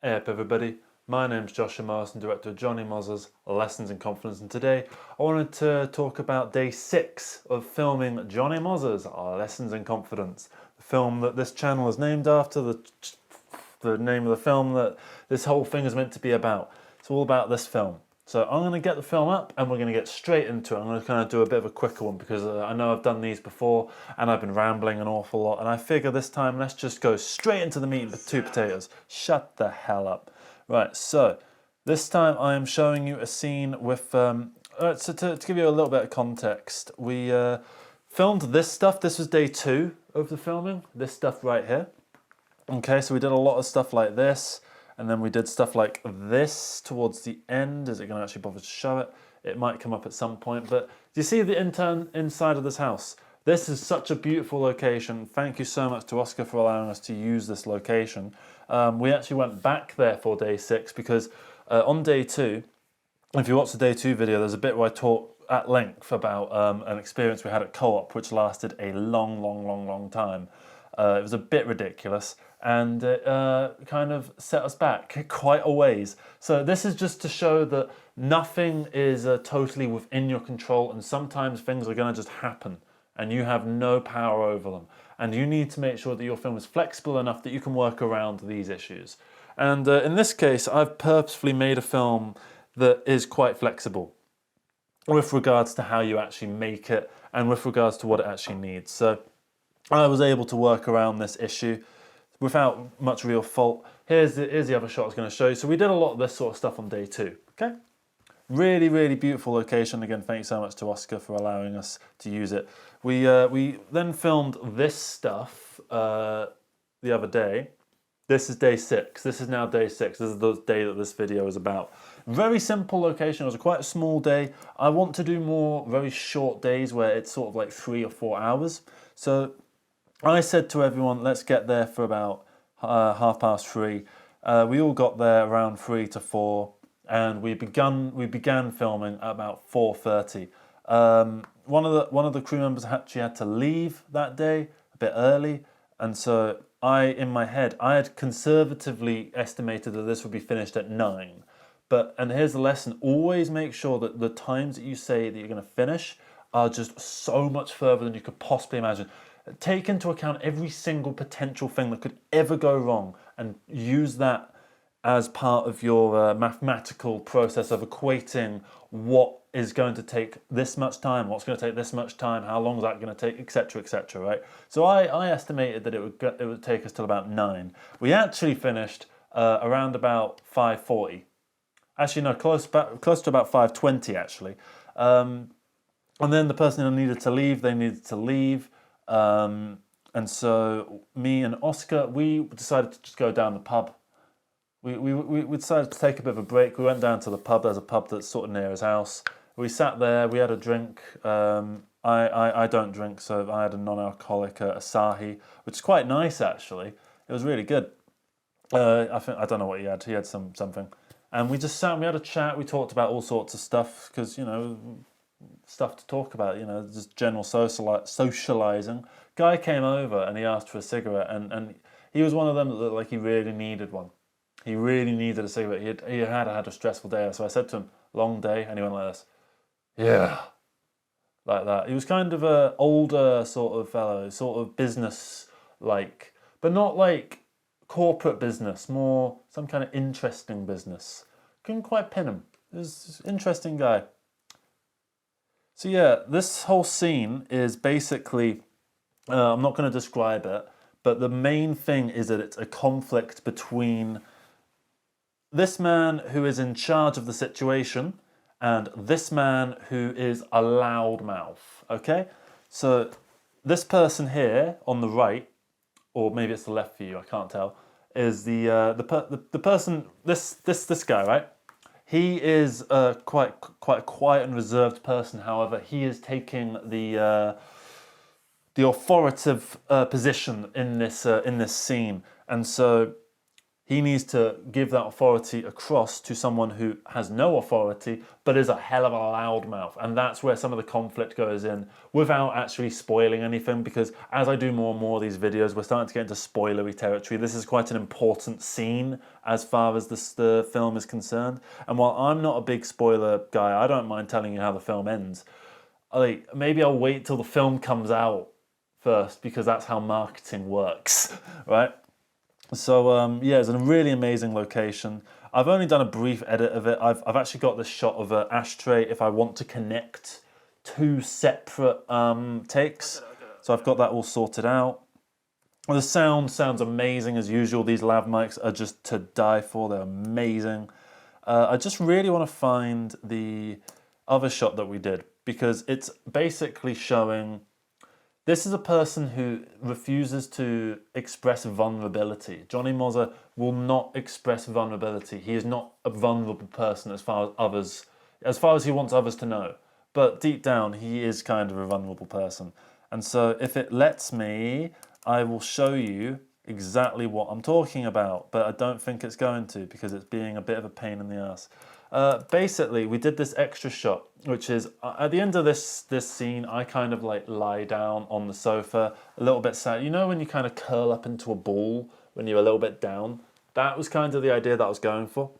Hey up everybody, my name's Joshua Morrison, director of Johnny Moz's Lessons in Confidence, and today I wanted to talk about day 6 of filming Johnny Moz's Lessons in Confidence, the film that this channel is named after, the name of the film that this whole thing is meant to be about. It's all about this film. So I'm going to get the film up and we're going to get straight into it. I'm going to kind of do a bit of a quicker one because I know I've done these before and I've been rambling an awful lot, and I figure this time let's just go straight into the meat and two potatoes. Shut the hell up. Right, so this time I am showing you a scene with, so to give you a little bit of context, we filmed this stuff. This was day 2 of the filming, this stuff right here. Okay, so we did a lot of stuff like this. And then we did stuff like this towards the end. Is it going to actually bother to show it? It might come up at some point. But do you see the inside of this house? This is such a beautiful location. Thank you so much to Oscar for allowing us to use this location. We actually went back there for day 6 because on day 2, if you watch the day 2 video, there's a bit where I talk at length about an experience we had at Co-op, which lasted a long time. It was a bit ridiculous, and it kind of set us back quite a ways. So this is just to show that nothing is totally within your control, and sometimes things are going to just happen and you have no power over them, and you need to make sure that your film is flexible enough that you can work around these issues. And in this case, I've purposefully made a film that is quite flexible with regards to how you actually make it and with regards to what it actually needs. So I was able to work around this issue without much real fault. Here's the other shot I was going to show you. So we did a lot of this sort of stuff on day 2. Okay, really beautiful location. Again, thank you so much to Oscar for allowing us to use it. We then filmed this stuff the other day. This is day 6. This is now day 6. This is the day that this video is about. Very simple location. It was quite a small day. I want to do more very short days where it's sort of like 3 or 4 hours. So I said to everyone, let's get there for about 3:30. We all got there around 3 to 4, and we began filming at about 4:30. One of the crew members actually had to leave that day a bit early, and so in my head, I had conservatively estimated that this would be finished at 9. And here's the lesson: always make sure that the times that you say that you're going to finish are just so much further than you could possibly imagine. Take into account every single potential thing that could ever go wrong and use that as part of your mathematical process of equating what is going to take this much time, what's going to take this much time, how long is that going to take, etc, right? So I estimated that it would take us till about 9. We actually finished around about 5:40. Actually, no, close to about 5:20 actually. And then the person who needed to leave, they needed to leave. And so me and Oscar, we decided to just go down the pub. We decided to take a bit of a break. We went down to the pub. There's a pub that's sort of near his house. We sat there. We had a drink. I don't drink, so I had a non-alcoholic Asahi, which is quite nice actually. It was really good. I don't know what he had. He had something, and we just sat and we had a chat. We talked about all sorts of stuff because stuff to talk about, just general socializing. Guy came over and he asked for a cigarette, and he was one of them that looked like he really needed one. He really needed a cigarette. He had had a stressful day, so I said to him, "Long day," and he went like this, "Yeah," like that. He was kind of a older sort of fellow, sort of business-like, but not like corporate business, more some kind of interesting business. Couldn't quite pin him. He was an interesting guy. So yeah, this whole scene is basically, I'm not going to describe it, but the main thing is that it's a conflict between this man who is in charge of the situation and this man who is a loudmouth, okay? So this person here on the right, or maybe it's the left for you, I can't tell, is the person, this guy, right? He is quite a quiet and reserved person. However, he is taking the authoritative position in this scene, and so He needs to give that authority across to someone who has no authority but is a hell of a loudmouth. And that's where some of the conflict goes in without actually spoiling anything, because as I do more and more of these videos, we're starting to get into spoilery territory. This is quite an important scene as far as the film is concerned. And while I'm not a big spoiler guy, I don't mind telling you how the film ends. Like, maybe I'll wait till the film comes out first, because that's how marketing works, right? So yeah, it's a really amazing location. I've only done a brief edit of it. I've actually got this shot of an ashtray if I want to connect two separate takes. So I've got that all sorted out. The sounds amazing as usual. These lav mics are just to die for. They're amazing. I just really want to find the other shot that we did, because it's basically showing... This is a person who refuses to express vulnerability. Johnny Mozzer will not express vulnerability. He is not a vulnerable person as far as he wants others to know. But deep down, he is kind of a vulnerable person. And so if it lets me, I will show you exactly what I'm talking about. But I don't think it's going to, because it's being a bit of a pain in the ass. Basically, we did this extra shot, which is at the end of this scene, I kind of like lie down on the sofa, a little bit sad. You know when you kind of curl up into a ball when you're a little bit down? That was kind of the idea that I was going for.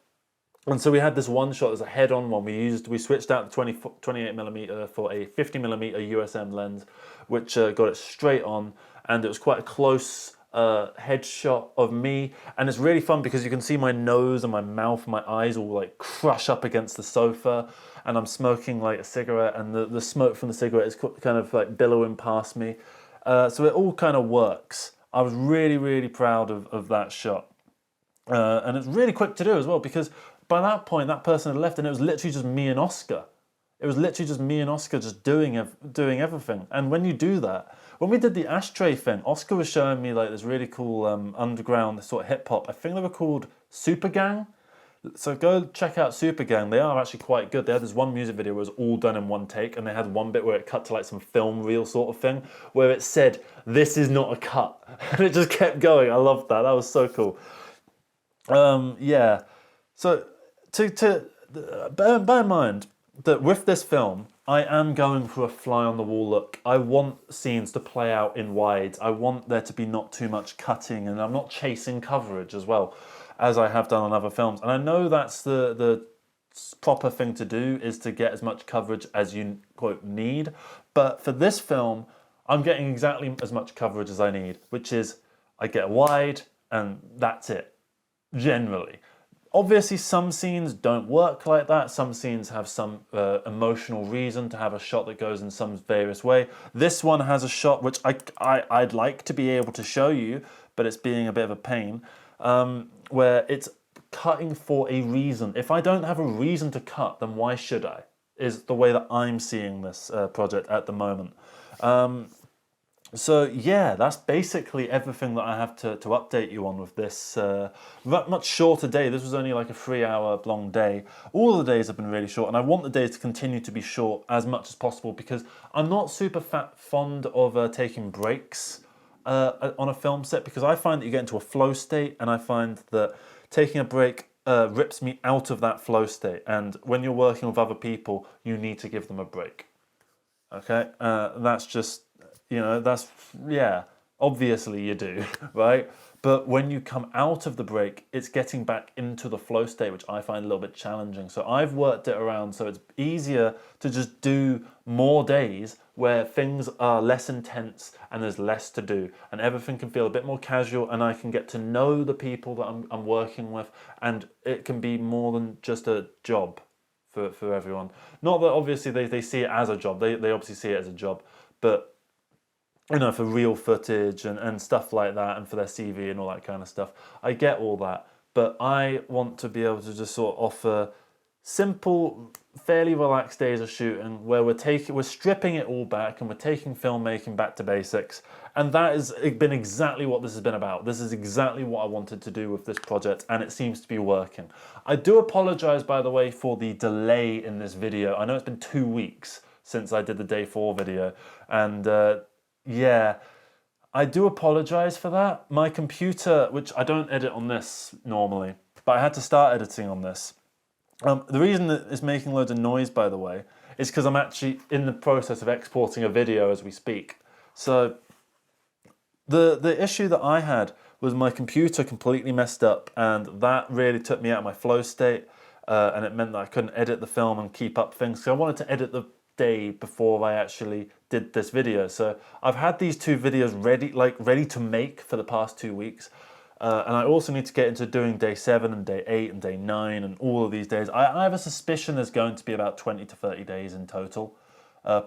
And so we had this one shot as a head-on one. We switched out the 28mm for a 50mm USM lens, which got it straight on, and it was quite a close headshot of me, and it's really fun because you can see my nose and my mouth and my eyes all like crush up against the sofa, and I'm smoking like a cigarette, and the smoke from the cigarette is kind of like billowing past me. So it all kind of works. I was really proud of that shot, and it's really quick to do as well, because by that point that person had left and it was literally just me and Oscar. It was literally just me and Oscar just doing everything. And when you do that, when we did the ashtray thing, Oscar was showing me like this really cool underground sort of hip hop. I think they were called Super Gang. So go check out Super Gang. They are actually quite good. They had this one music video where it was all done in one take, and they had one bit where it cut to like some film reel sort of thing, where it said, "This is not a cut." And it just kept going. I loved that. That was so cool. Yeah. So bear in mind that with this film, I am going for a fly-on-the-wall look. I want scenes to play out in wides. I want there to be not too much cutting, and I'm not chasing coverage as well, as I have done on other films. And I know that's the proper thing to do, is to get as much coverage as you, quote, need. But for this film, I'm getting exactly as much coverage as I need, which is I get a wide, and that's it, generally. Obviously, some scenes don't work like that. Some scenes have some emotional reason to have a shot that goes in some various way. This one has a shot which I'd like to be able to show you, but it's being a bit of a pain, where it's cutting for a reason. If I don't have a reason to cut, then why should I? Is the way that I'm seeing this project at the moment. So yeah, that's basically everything that I have to update you on with this much shorter day. This was only like a 3-hour long day. All the days have been really short, and I want the days to continue to be short as much as possible, because I'm not super fond of taking breaks on a film set, because I find that you get into a flow state, and I find that taking a break rips me out of that flow state. And when you're working with other people, you need to give them a break. Okay, that's just... You know, that's, yeah, obviously you do, right? But when you come out of the break, it's getting back into the flow state, which I find a little bit challenging. So I've worked it around so it's easier to just do more days where things are less intense and there's less to do, and everything can feel a bit more casual, and I can get to know the people that I'm working with, and it can be more than just a job for everyone. Not that obviously they see it as a job, they obviously see it as a job, but you know, for real footage and stuff like that, and for their CV and all that kind of stuff. I get all that, but I want to be able to just sort of offer simple, fairly relaxed days of shooting where we're stripping it all back, and we're taking filmmaking back to basics. And that has been exactly what this has been about. This is exactly what I wanted to do with this project, and it seems to be working. I do apologize, by the way, for the delay in this video. I know it's been 2 weeks since I did the day 4 video, and yeah, I do apologize for that. My computer, which I don't edit on this normally, but I had to start editing on this. The reason that it's making loads of noise, by the way, is because I'm actually in the process of exporting a video as we speak. So the issue that I had was my computer completely messed up, and that really took me out of my flow state, and it meant that I couldn't edit the film and keep up things. So I wanted to edit the day before I actually did this video. So I've had these two videos ready to make for the past 2 weeks. And I also need to get into doing day 7 and day 8 and day 9 and all of these days. I have a suspicion there's going to be about 20 to 30 days in total,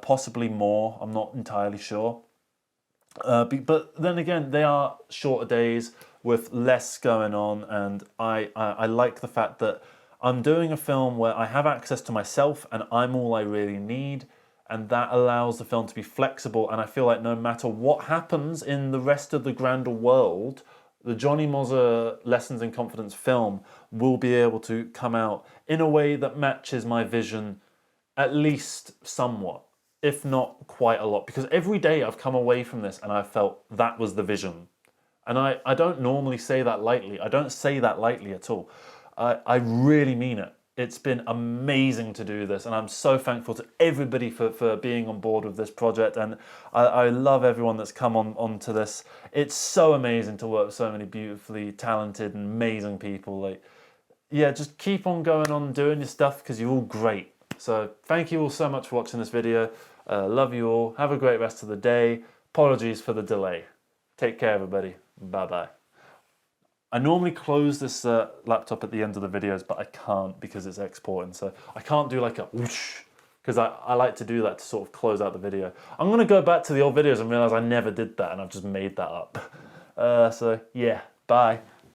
possibly more. I'm not entirely sure. But then again, they are shorter days with less going on, and I like the fact that I'm doing a film where I have access to myself and I'm all I really need, and that allows the film to be flexible. And I feel like no matter what happens in the rest of the grander world, the Johnny Mozzer Lessons in Confidence film will be able to come out in a way that matches my vision, at least somewhat, if not quite a lot. Because every day I've come away from this and I felt that was the vision. And I don't normally say that lightly. I don't say that lightly at all. I really mean it. It's been amazing to do this, and I'm so thankful to everybody for being on board with this project, and I love everyone that's come onto this. It's so amazing to work with so many beautifully talented and amazing people. Like, yeah, just keep on going on doing your stuff because you're all great. So thank you all so much for watching this video. Love you all. Have a great rest of the day. Apologies for the delay. Take care, everybody. Bye-bye. I normally close this laptop at the end of the videos, but I can't because it's exporting. So I can't do like a whoosh, because I like to do that to sort of close out the video. I'm going to go back to the old videos and realize I never did that and I've just made that up. So yeah, bye.